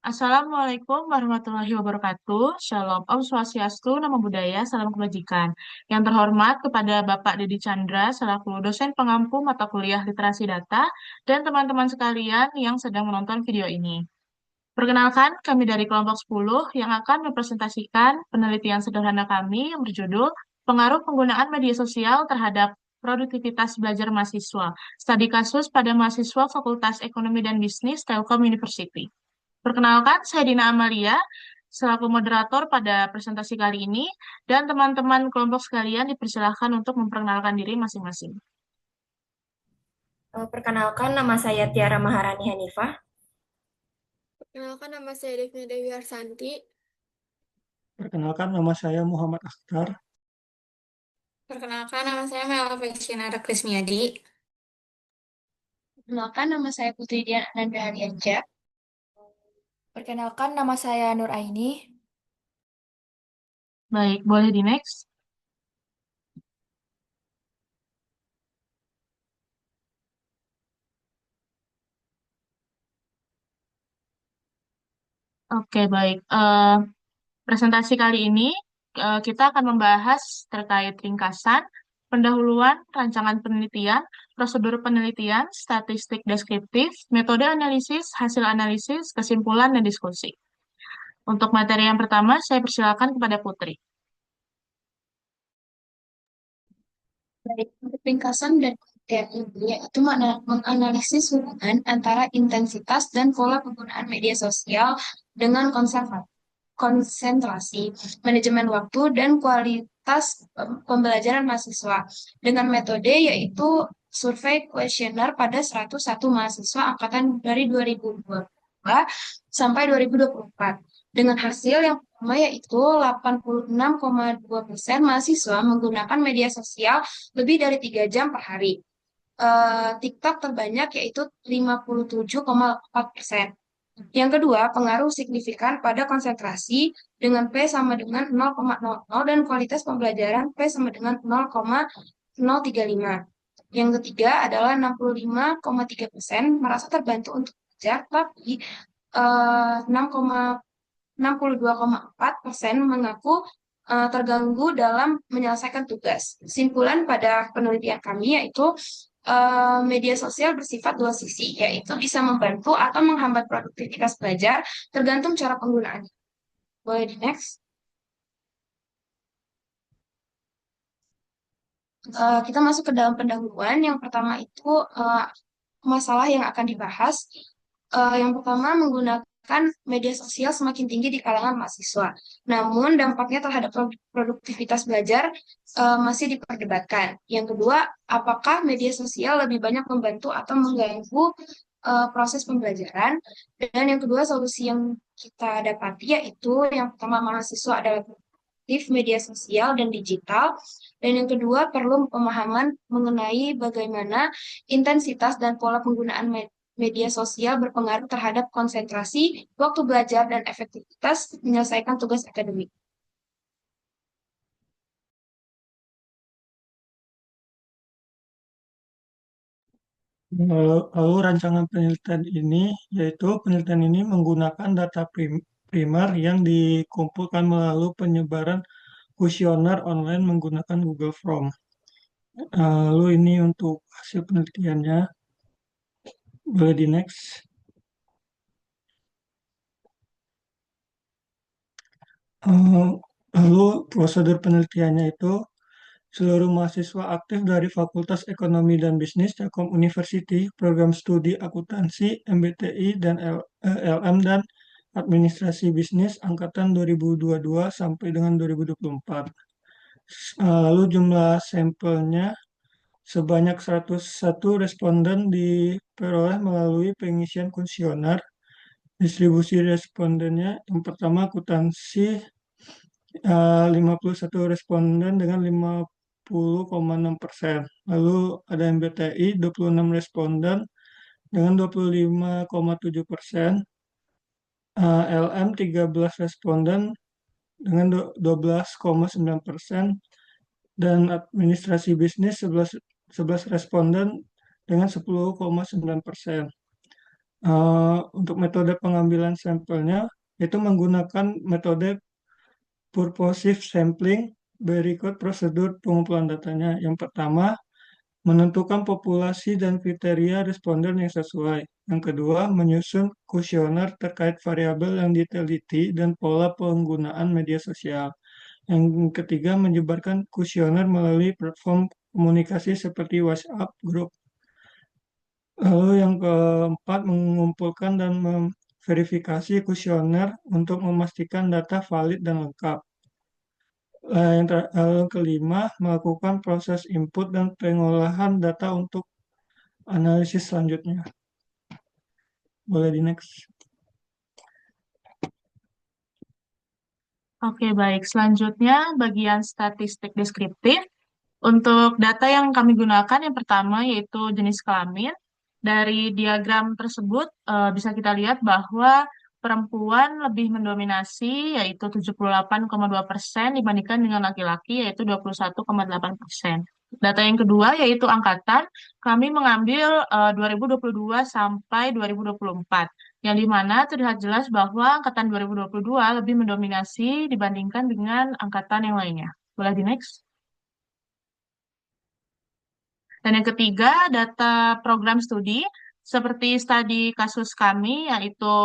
Assalamualaikum warahmatullahi wabarakatuh. Shalom, Om Swastiastu, Namo Buddhaya, Salam Kebajikan. Yang terhormat kepada Bapak Dedi Chandra, selaku dosen pengampu mata kuliah literasi data, dan teman-teman sekalian yang sedang menonton video ini. Perkenalkan, kami dari kelompok 10 yang akan mempresentasikan penelitian sederhana kami yang berjudul Pengaruh Penggunaan Media Sosial Terhadap Produktivitas Belajar Mahasiswa, studi kasus pada mahasiswa Fakultas Ekonomi dan Bisnis Telkom University. Perkenalkan, saya Dina Amalia, selaku moderator pada presentasi kali ini, dan teman-teman kelompok sekalian dipersilahkan untuk memperkenalkan diri masing-masing. Perkenalkan, nama saya Tiara Maharani Hanifah. Perkenalkan, nama saya Devina Dewi Harsanti. Perkenalkan, nama saya Muhammad Akhtar. Perkenalkan, nama saya Mela Festinara Krismiadi. Perkenalkan, nama saya Putri Dian Ananda Alianja. Perkenalkan, nama saya Nur Aini. Baik, boleh di next. Oke, baik. Presentasi kali ini kita akan membahas terkait ringkasan, pendahuluan, rancangan penelitian, prosedur penelitian, statistik deskriptif, metode analisis, hasil analisis, kesimpulan, dan diskusi. Untuk materi yang pertama, saya persilakan kepada Putri. Baik, untuk ringkasan dan penelitian ini yaitu menganalisis hubungan antara intensitas dan pola penggunaan media sosial dengan konsentrasi, manajemen waktu, dan kualitas pembelajaran mahasiswa dengan metode yaitu survei kuesioner pada 101 mahasiswa angkatan dari 2022 sampai 2024 dengan hasil yang pertama yaitu 86,2% mahasiswa menggunakan media sosial lebih dari 3 jam per hari. TikTok terbanyak yaitu 57,4%. Yang kedua, pengaruh signifikan pada konsentrasi dengan P sama dengan 0,00 dan kualitas pembelajaran P sama dengan 0,035. Yang ketiga adalah 65,3% merasa terbantu untuk belajar, tapi 62,4% mengaku terganggu dalam menyelesaikan tugas. Kesimpulan pada penelitian kami yaitu media sosial bersifat dua sisi, yaitu bisa membantu atau menghambat produktivitas belajar tergantung cara penggunaannya. Boleh di next? Kita masuk ke dalam pendahuluan. Yang pertama itu masalah yang akan dibahas. Yang pertama, menggunakan media sosial semakin tinggi di kalangan mahasiswa. Namun, dampaknya terhadap produktivitas belajar masih diperdebatkan. Yang kedua, apakah media sosial lebih banyak membantu atau mengganggu proses pembelajaran? Dan yang kedua, solusi yang kita dapati yaitu yang pertama, mahasiswa adalah aktif media sosial dan digital. Dan yang kedua, perlu pemahaman mengenai bagaimana intensitas dan pola penggunaan media sosial berpengaruh terhadap konsentrasi, waktu belajar, dan efektivitas menyelesaikan tugas akademik. Lalu rancangan penelitian ini, yaitu penelitian ini menggunakan data primer yang dikumpulkan melalui penyebaran kuesioner online menggunakan Google Form. Lalu ini untuk hasil penelitiannya. Boleh di next. Lalu prosedur penelitiannya itu seluruh mahasiswa aktif dari Fakultas Ekonomi dan Bisnis Telkom University, program studi akuntansi, MBTI, dan LM dan Administrasi Bisnis angkatan 2022 sampai dengan 2024. Lalu jumlah sampelnya sebanyak 101 responden diperoleh melalui pengisian kuesioner. Distribusi respondennya yang pertama akuntansi 51 responden dengan 50,6%. Lalu ada MBTI 26 responden dengan 25,7%. LM 13 responden dengan 12,9%. Dan administrasi bisnis 11 responden dengan 10,9%. Untuk metode pengambilan sampelnya itu menggunakan metode purposive sampling. Berikut prosedur pengumpulan datanya. Yang pertama, menentukan populasi dan kriteria responden yang sesuai. Yang kedua, menyusun kuesioner terkait variabel yang diteliti dan pola penggunaan media sosial. Yang ketiga, menyebarkan kuesioner melalui platform komunikasi seperti WhatsApp, grup. Lalu yang keempat, mengumpulkan dan memverifikasi kuesioner untuk memastikan data valid dan lengkap. Yang kelima, melakukan proses input dan pengolahan data untuk analisis selanjutnya. Boleh di next. Oke, baik. Selanjutnya, bagian statistik deskriptif. Untuk data yang kami gunakan, yang pertama yaitu jenis kelamin. Dari diagram tersebut bisa kita lihat bahwa perempuan lebih mendominasi, yaitu 78,2% dibandingkan dengan laki-laki, yaitu 21,8%. Data yang kedua yaitu angkatan, kami mengambil 2022 sampai 2024, yang dimana terlihat jelas bahwa angkatan 2022 lebih mendominasi dibandingkan dengan angkatan yang lainnya. Boleh di next? Dan yang ketiga, data program studi. Seperti studi kasus kami, yaitu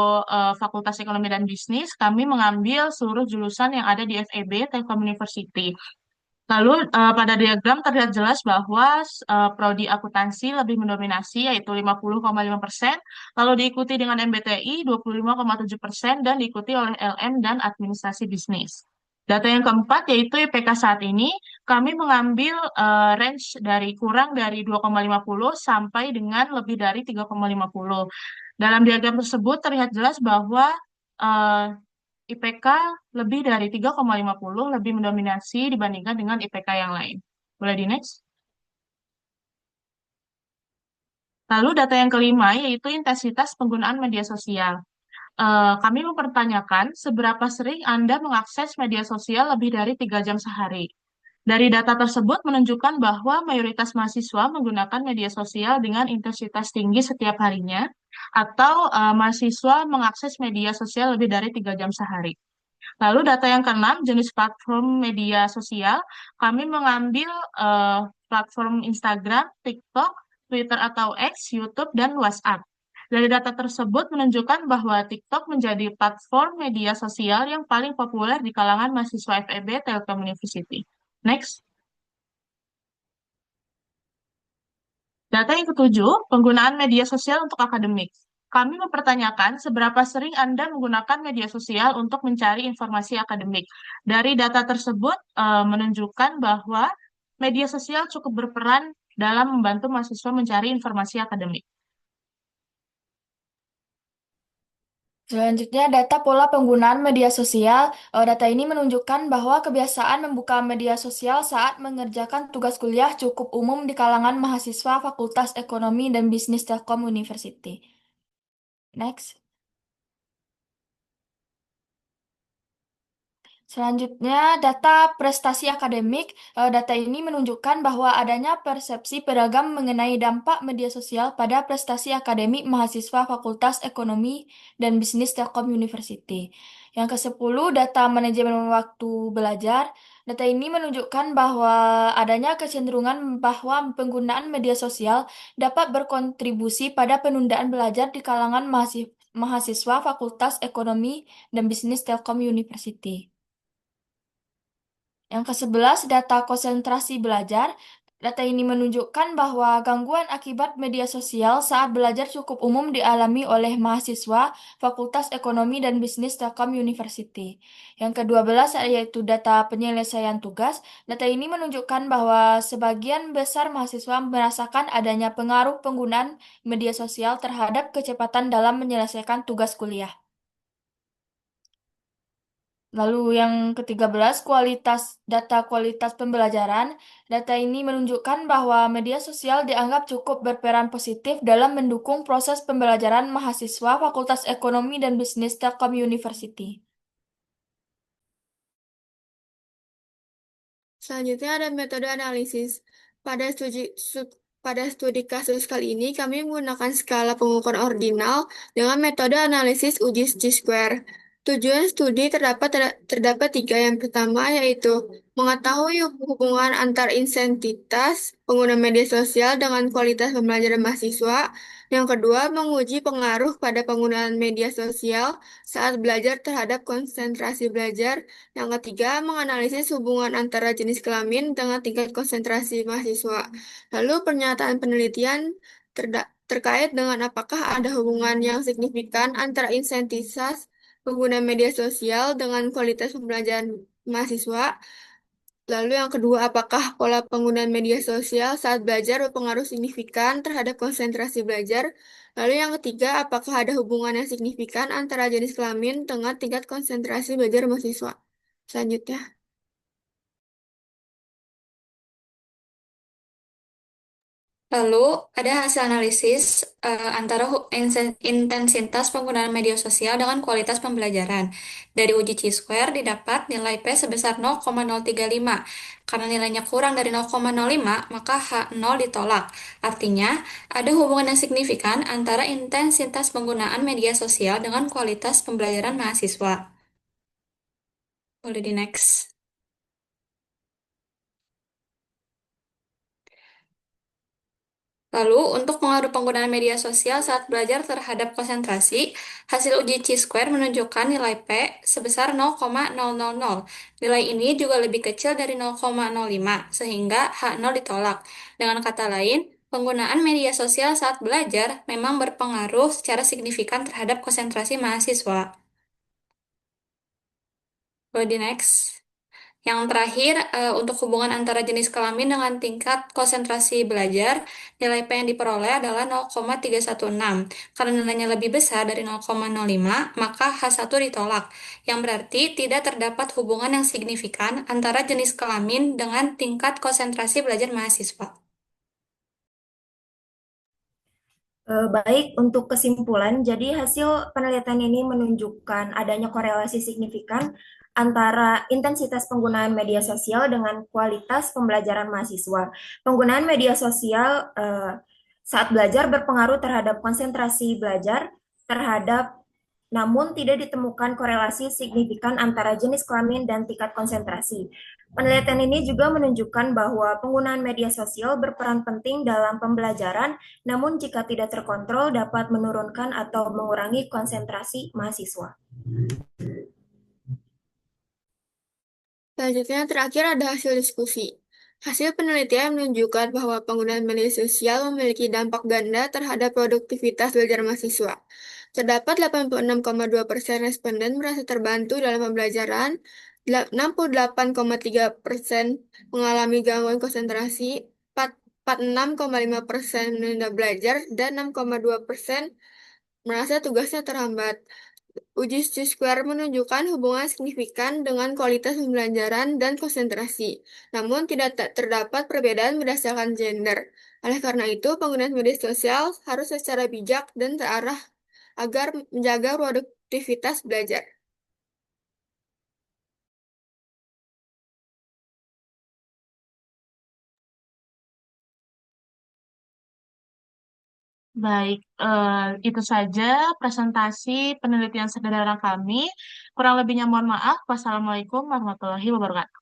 Fakultas Ekonomi dan Bisnis, kami mengambil seluruh jurusan yang ada di FEB, Telkom University. Lalu pada diagram terlihat jelas bahwa prodi akuntansi lebih mendominasi, yaitu 50,5%, lalu diikuti dengan MBTI 25,7%, dan diikuti oleh LM dan administrasi bisnis. Data yang keempat yaitu IPK saat ini, kami mengambil range dari kurang dari 2,50 sampai dengan lebih dari 3,50. Dalam diagram tersebut terlihat jelas bahwa eh, IPK lebih dari 3,50 lebih mendominasi dibandingkan dengan IPK yang lain. Boleh di next? Lalu data yang kelima yaitu intensitas penggunaan media sosial. Kami mempertanyakan seberapa sering Anda mengakses media sosial lebih dari 3 jam sehari. Dari data tersebut menunjukkan bahwa mayoritas mahasiswa menggunakan media sosial dengan intensitas tinggi setiap harinya, atau mahasiswa mengakses media sosial lebih dari 3 jam sehari. Lalu data yang keenam, jenis platform media sosial, kami mengambil platform Instagram, TikTok, Twitter atau X, YouTube, dan WhatsApp. Dari data tersebut menunjukkan bahwa TikTok menjadi platform media sosial yang paling populer di kalangan mahasiswa FEB Telkom University. Next. Data yang ketujuh, penggunaan media sosial untuk akademik. Kami mempertanyakan seberapa sering Anda menggunakan media sosial untuk mencari informasi akademik. Dari data tersebut menunjukkan bahwa media sosial cukup berperan dalam membantu mahasiswa mencari informasi akademik. Selanjutnya, data pola penggunaan media sosial. Data ini menunjukkan bahwa kebiasaan membuka media sosial saat mengerjakan tugas kuliah cukup umum di kalangan mahasiswa Fakultas Ekonomi dan Bisnis Telkom University. Next. Selanjutnya, data prestasi akademik. Data ini menunjukkan bahwa adanya persepsi beragam mengenai dampak media sosial pada prestasi akademik mahasiswa Fakultas Ekonomi dan Bisnis Telkom University. Yang ke-10, data manajemen waktu belajar. Data ini menunjukkan bahwa adanya kecenderungan bahwa penggunaan media sosial dapat berkontribusi pada penundaan belajar di kalangan mahasiswa Fakultas Ekonomi dan Bisnis Telkom University. Yang ke-11, data konsentrasi belajar. Data ini menunjukkan bahwa gangguan akibat media sosial saat belajar cukup umum dialami oleh mahasiswa Fakultas Ekonomi dan Bisnis Telkom University. Yang ke-12 yaitu data penyelesaian tugas. Data ini menunjukkan bahwa sebagian besar mahasiswa merasakan adanya pengaruh penggunaan media sosial terhadap kecepatan dalam menyelesaikan tugas kuliah. Lalu yang ke-13, data kualitas pembelajaran. Data ini menunjukkan bahwa media sosial dianggap cukup berperan positif dalam mendukung proses pembelajaran mahasiswa Fakultas Ekonomi dan Bisnis Telkom University. Selanjutnya ada metode analisis. Pada studi Pada studi kasus kali ini, kami menggunakan skala pengukuran ordinal dengan metode analisis uji chi-square. Tujuan studi terdapat tiga. Yang pertama yaitu mengetahui hubungan antar intensitas pengguna media sosial dengan kualitas pembelajaran mahasiswa. Yang kedua, menguji pengaruh pada penggunaan media sosial saat belajar terhadap konsentrasi belajar. Yang ketiga, menganalisis hubungan antara jenis kelamin dengan tingkat konsentrasi mahasiswa. Lalu pernyataan penelitian terkait dengan apakah ada hubungan yang signifikan antara intensitas pengguna media sosial dengan kualitas pembelajaran mahasiswa. Lalu yang kedua, apakah pola penggunaan media sosial saat belajar berpengaruh signifikan terhadap konsentrasi belajar? Lalu yang ketiga, apakah ada hubungan yang signifikan antara jenis kelamin dengan tingkat konsentrasi belajar mahasiswa? Selanjutnya. Lalu ada hasil analisis antara intensitas penggunaan media sosial dengan kualitas pembelajaran. Dari uji chi-square didapat nilai P sebesar 0,035. Karena nilainya kurang dari 0,05, maka H0 ditolak. Artinya, ada hubungan yang signifikan antara intensitas penggunaan media sosial dengan kualitas pembelajaran mahasiswa. Boleh di next. Lalu, untuk pengaruh penggunaan media sosial saat belajar terhadap konsentrasi, hasil uji chi-square menunjukkan nilai P sebesar 0,000. Nilai ini juga lebih kecil dari 0,05, sehingga H0 ditolak. Dengan kata lain, penggunaan media sosial saat belajar memang berpengaruh secara signifikan terhadap konsentrasi mahasiswa. Boleh di next. Yang terakhir, untuk hubungan antara jenis kelamin dengan tingkat konsentrasi belajar, nilai P yang diperoleh adalah 0,316. Karena nilainya lebih besar dari 0,05, maka H1 ditolak, yang berarti tidak terdapat hubungan yang signifikan antara jenis kelamin dengan tingkat konsentrasi belajar mahasiswa. Baik, untuk kesimpulan, jadi hasil penelitian ini menunjukkan adanya korelasi signifikan antara intensitas penggunaan media sosial dengan kualitas pembelajaran mahasiswa. Penggunaan media sosial saat belajar berpengaruh terhadap konsentrasi belajar, namun tidak ditemukan korelasi signifikan antara jenis kelamin dan tingkat konsentrasi. Penelitian ini juga menunjukkan bahwa penggunaan media sosial berperan penting dalam pembelajaran, namun jika tidak terkontrol dapat menurunkan atau mengurangi konsentrasi mahasiswa. Selanjutnya, terakhir ada hasil diskusi. Hasil penelitian menunjukkan bahwa penggunaan media sosial memiliki dampak ganda terhadap produktivitas belajar mahasiswa. Terdapat 86,2% responden merasa terbantu dalam pembelajaran, 68,3% mengalami gangguan konsentrasi, 46,5% menunda belajar, dan 6,2% merasa tugasnya terhambat. Uji chi-square menunjukkan hubungan signifikan dengan kualitas pembelajaran dan konsentrasi, namun tidak terdapat perbedaan berdasarkan gender. Oleh karena itu, penggunaan media sosial harus secara bijak dan terarah agar menjaga produktivitas belajar. Baik, itu saja presentasi penelitian sederhana kami. Kurang lebihnya mohon maaf. Wassalamualaikum warahmatullahi wabarakatuh.